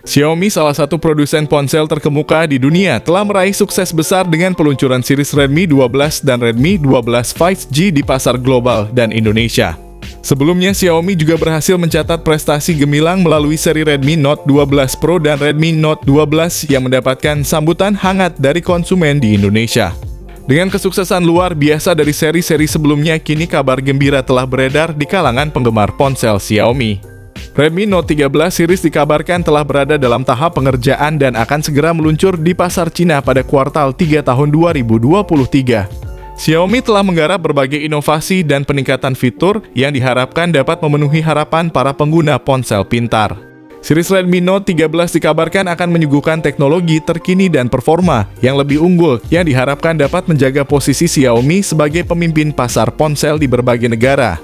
Xiaomi, salah satu produsen ponsel terkemuka di dunia, telah meraih sukses besar dengan peluncuran series Redmi 12 dan Redmi 12 5G di pasar global dan Indonesia. Sebelumnya, Xiaomi juga berhasil mencatat prestasi gemilang melalui seri Redmi Note 12 Pro dan Redmi Note 12 yang mendapatkan sambutan hangat dari konsumen di Indonesia. Dengan kesuksesan luar biasa dari seri-seri sebelumnya, kini kabar gembira telah beredar di kalangan penggemar ponsel Xiaomi. Redmi Note 13 series dikabarkan telah berada dalam tahap pengerjaan dan akan segera meluncur di pasar Cina pada kuartal 3 tahun 2023. Xiaomi telah menggarap berbagai inovasi dan peningkatan fitur yang diharapkan dapat memenuhi harapan para pengguna ponsel pintar. Series Redmi Note 13 dikabarkan akan menyuguhkan teknologi terkini dan performa yang lebih unggul yang diharapkan dapat menjaga posisi Xiaomi sebagai pemimpin pasar ponsel di berbagai negara.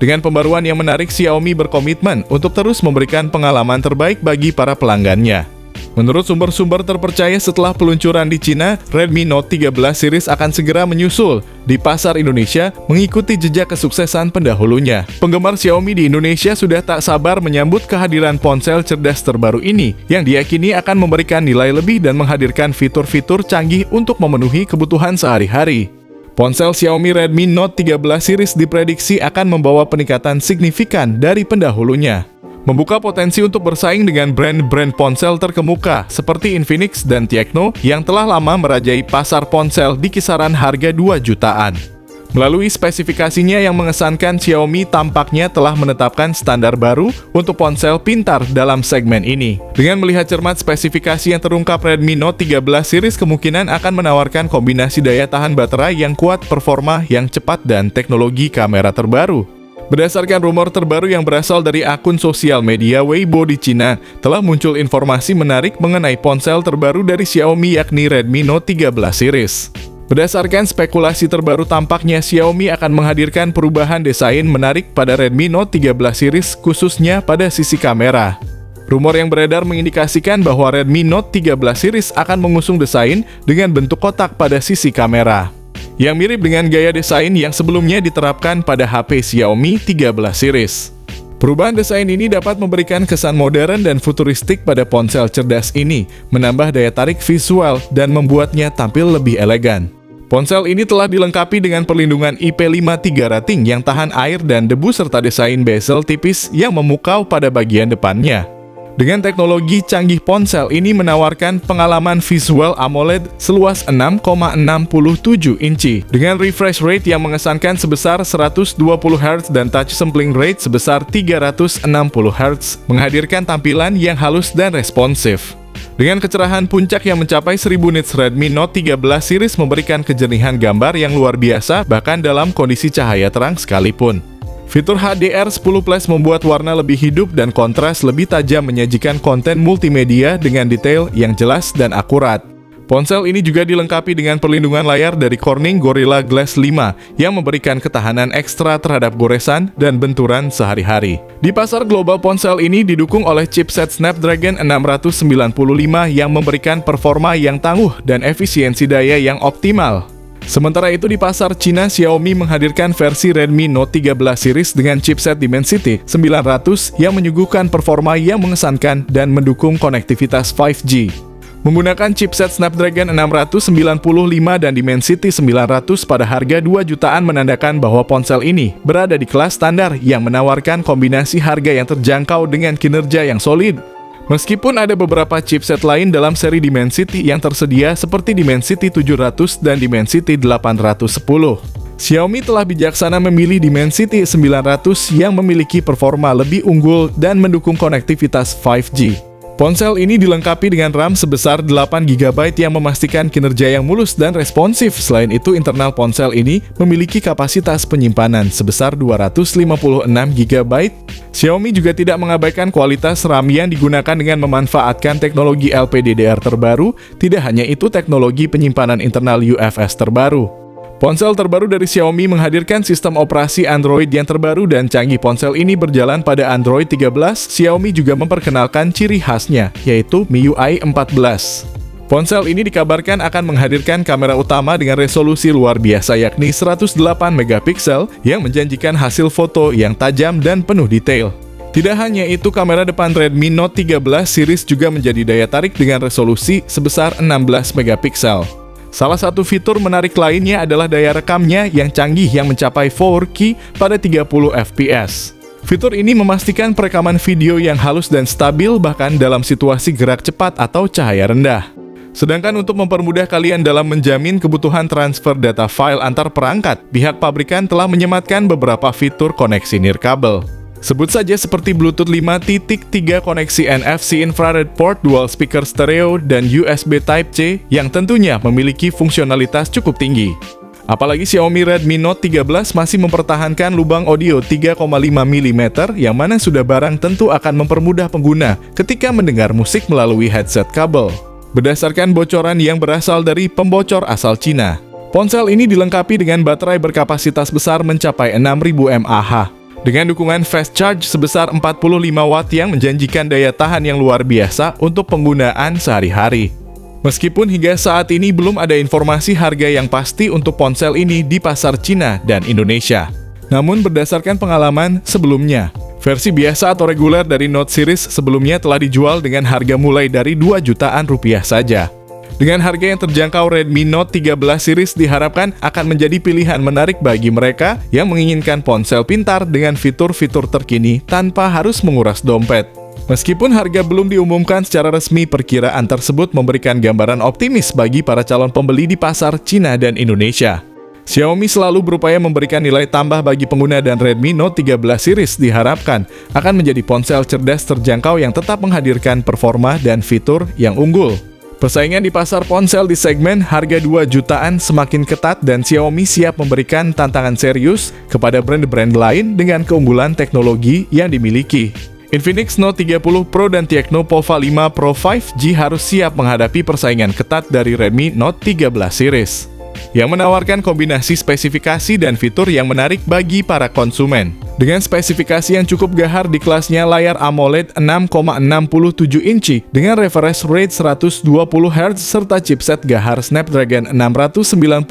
Dengan pembaruan yang menarik, Xiaomi berkomitmen untuk terus memberikan pengalaman terbaik bagi para pelanggannya. Menurut sumber-sumber terpercaya, setelah peluncuran di Cina, Redmi Note 13 series akan segera menyusul di pasar Indonesia mengikuti jejak kesuksesan pendahulunya. Penggemar Xiaomi di Indonesia sudah tak sabar menyambut kehadiran ponsel cerdas terbaru ini yang diyakini akan memberikan nilai lebih dan menghadirkan fitur-fitur canggih untuk memenuhi kebutuhan sehari-hari. Ponsel Xiaomi Redmi Note 13 series diprediksi akan membawa peningkatan signifikan dari pendahulunya, membuka potensi untuk bersaing dengan brand-brand ponsel terkemuka seperti Infinix dan Tecno yang telah lama merajai pasar ponsel di kisaran harga 2 jutaan. Melalui spesifikasinya yang mengesankan, Xiaomi tampaknya telah menetapkan standar baru untuk ponsel pintar dalam segmen ini. Dengan melihat cermat spesifikasi yang terungkap, Redmi Note 13 series kemungkinan akan menawarkan kombinasi daya tahan baterai yang kuat, performa yang cepat, dan teknologi kamera terbaru. Berdasarkan rumor terbaru yang berasal dari akun sosial media Weibo di Cina, telah muncul informasi menarik mengenai ponsel terbaru dari Xiaomi, yakni Redmi Note 13 series. Berdasarkan spekulasi terbaru, tampaknya Xiaomi akan menghadirkan perubahan desain menarik pada Redmi Note 13 series, khususnya pada sisi kamera. Rumor yang beredar mengindikasikan bahwa Redmi Note 13 series akan mengusung desain dengan bentuk kotak pada sisi kamera, yang mirip dengan gaya desain yang sebelumnya diterapkan pada HP Xiaomi 13 series. Perubahan desain ini dapat memberikan kesan modern dan futuristik pada ponsel cerdas ini, menambah daya tarik visual dan membuatnya tampil lebih elegan. Ponsel ini telah dilengkapi dengan perlindungan IP53 rating yang tahan air dan debu serta desain bezel tipis yang memukau pada bagian depannya. Dengan teknologi canggih, ponsel ini menawarkan pengalaman visual AMOLED seluas 6,67 inci dengan refresh rate yang mengesankan sebesar 120 Hz dan touch sampling rate sebesar 360 Hz, menghadirkan tampilan yang halus dan responsif. Dengan kecerahan puncak yang mencapai 1000 nits, Redmi Note 13 series memberikan kejernihan gambar yang luar biasa bahkan dalam kondisi cahaya terang sekalipun. Fitur HDR10 Plus membuat warna lebih hidup dan kontras lebih tajam, menyajikan konten multimedia dengan detail yang jelas dan akurat. Ponsel ini juga dilengkapi dengan perlindungan layar dari Corning Gorilla Glass 5 yang memberikan ketahanan ekstra terhadap goresan dan benturan sehari-hari. Di pasar global, ponsel ini didukung oleh chipset Snapdragon 695 yang memberikan performa yang tangguh dan efisiensi daya yang optimal. Sementara itu, di pasar Cina, Xiaomi menghadirkan versi Redmi Note 13 series dengan chipset Dimensity 900 yang menyuguhkan performa yang mengesankan dan mendukung konektivitas 5G. Menggunakan chipset Snapdragon 695 dan Dimensity 900 pada harga 2 jutaan menandakan bahwa ponsel ini berada di kelas standar yang menawarkan kombinasi harga yang terjangkau dengan kinerja yang solid. Meskipun ada beberapa chipset lain dalam seri Dimensity yang tersedia seperti Dimensity 700 dan Dimensity 810, Xiaomi telah bijaksana memilih Dimensity 900 yang memiliki performa lebih unggul dan mendukung konektivitas 5G. Ponsel ini dilengkapi dengan RAM sebesar 8GB yang memastikan kinerja yang mulus dan responsif. Selain itu, internal ponsel ini memiliki kapasitas penyimpanan sebesar 256GB. Xiaomi juga tidak mengabaikan kualitas RAM yang digunakan dengan memanfaatkan teknologi LPDDR terbaru. Tidak hanya itu, teknologi penyimpanan internal UFS terbaru. Ponsel terbaru dari Xiaomi menghadirkan sistem operasi Android yang terbaru dan canggih. Ponsel ini berjalan pada Android 13. Xiaomi juga memperkenalkan ciri khasnya, yaitu MIUI 14. Ponsel ini dikabarkan akan menghadirkan kamera utama dengan resolusi luar biasa, yakni 108 megapiksel yang menjanjikan hasil foto yang tajam dan penuh detail. Tidak hanya itu, kamera depan Redmi Note 13 series juga menjadi daya tarik dengan resolusi sebesar 16 megapiksel. Salah satu fitur menarik lainnya adalah daya rekamnya yang canggih yang mencapai 4K pada 30 fps. Fitur ini memastikan perekaman video yang halus dan stabil bahkan dalam situasi gerak cepat atau cahaya rendah. Sedangkan untuk mempermudah kalian dalam menjamin kebutuhan transfer data file antar perangkat, pihak pabrikan telah menyematkan beberapa fitur koneksi nirkabel. Sebut saja seperti Bluetooth 5.3 koneksi NFC infrared port, dual speaker stereo, dan USB Type-C yang tentunya memiliki fungsionalitas cukup tinggi. Apalagi Xiaomi Redmi Note 13 masih mempertahankan lubang audio 3,5 mm yang mana sudah barang tentu akan mempermudah pengguna ketika mendengar musik melalui headset kabel. Berdasarkan bocoran yang berasal dari pembocor asal Cina, ponsel ini dilengkapi dengan baterai berkapasitas besar mencapai 6000 mAh. Dengan dukungan fast charge sebesar 45 watt yang menjanjikan daya tahan yang luar biasa untuk penggunaan sehari-hari. Meskipun hingga saat ini belum ada informasi harga yang pasti untuk ponsel ini di pasar Cina dan Indonesia. Namun berdasarkan pengalaman sebelumnya, versi biasa atau reguler dari Note series sebelumnya telah dijual dengan harga mulai dari 2 jutaan rupiah saja. Dengan harga yang terjangkau, Redmi Note 13 series diharapkan akan menjadi pilihan menarik bagi mereka yang menginginkan ponsel pintar dengan fitur-fitur terkini tanpa harus menguras dompet. Meskipun harga belum diumumkan secara resmi, perkiraan tersebut memberikan gambaran optimis bagi para calon pembeli di pasar Cina dan Indonesia. Xiaomi selalu berupaya memberikan nilai tambah bagi pengguna dan Redmi Note 13 series diharapkan akan menjadi ponsel cerdas terjangkau yang tetap menghadirkan performa dan fitur yang unggul. Persaingan di pasar ponsel di segmen harga 2 jutaan semakin ketat dan Xiaomi siap memberikan tantangan serius kepada brand-brand lain dengan keunggulan teknologi yang dimiliki. Infinix Note 30 Pro dan Tecno Pova 5 Pro 5G harus siap menghadapi persaingan ketat dari Redmi Note 13 series, yang menawarkan kombinasi spesifikasi dan fitur yang menarik bagi para konsumen. Dengan spesifikasi yang cukup gahar di kelasnya layar AMOLED 6,67 inci dengan refresh rate 120 Hz serta chipset gahar Snapdragon 695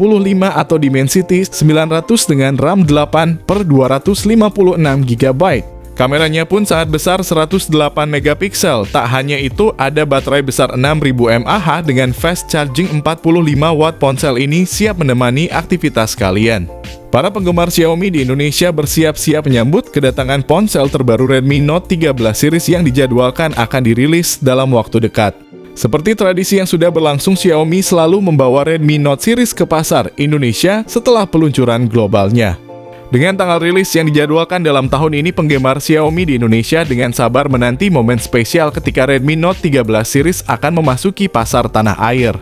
atau Dimensity 900 dengan RAM 8/256 GB. Kameranya pun sangat besar 108 megapiksel. Tak hanya itu, ada baterai besar 6000 mAh dengan fast charging 45 watt. Ponsel ini siap menemani aktivitas kalian. Para penggemar Xiaomi di Indonesia bersiap-siap menyambut kedatangan ponsel terbaru Redmi Note 13 series yang dijadwalkan akan dirilis dalam waktu dekat. Seperti tradisi yang sudah berlangsung, Xiaomi selalu membawa Redmi Note series ke pasar Indonesia setelah peluncuran globalnya. Dengan tanggal rilis yang dijadwalkan dalam tahun ini, penggemar Xiaomi di Indonesia dengan sabar menanti momen spesial ketika Redmi Note 13 series akan memasuki pasar tanah air.